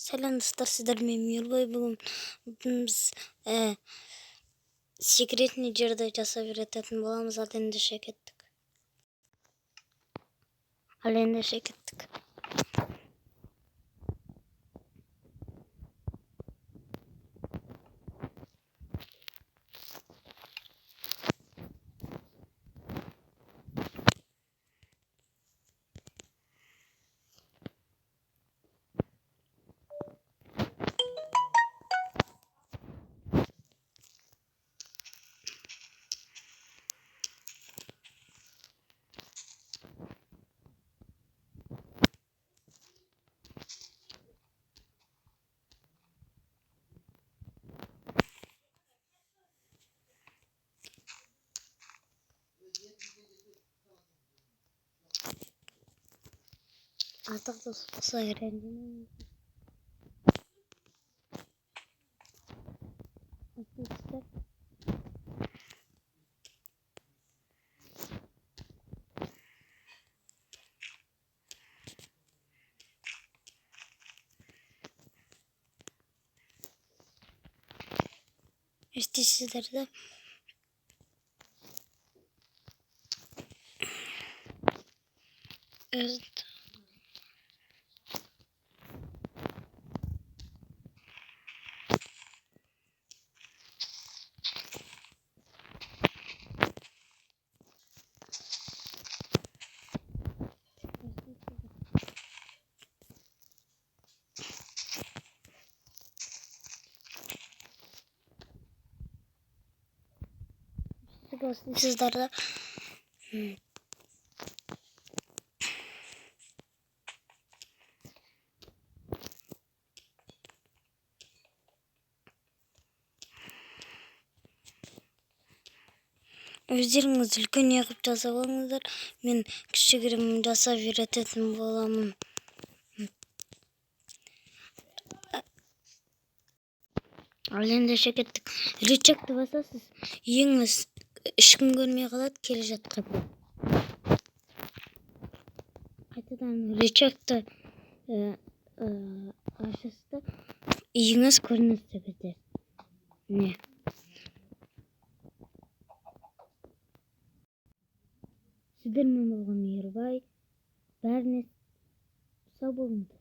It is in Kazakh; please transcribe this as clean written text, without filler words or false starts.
Selam dostlar, sizler Meymirboy. Bugün biz секретный жерде жасап үйрөтөтүн болобуз. Ал ендеше кеттик. Артык болсо үйрөндүм. Sizlerde өздеріңіз үлкен егіп жасап алыңыздар. Мен кішігірім жасап үйрөтөтүн боламын. Ал ендеше кеттик. Рычагты басасыз, үйүңүз ешким көрмөй калат, келе жаткан. Кайтадан рычагты ашасыз да үйүңүз көрүнөт кетет. Эмне? Сіздер менен болгон Мейирбай. Бәріне сау болыңдар.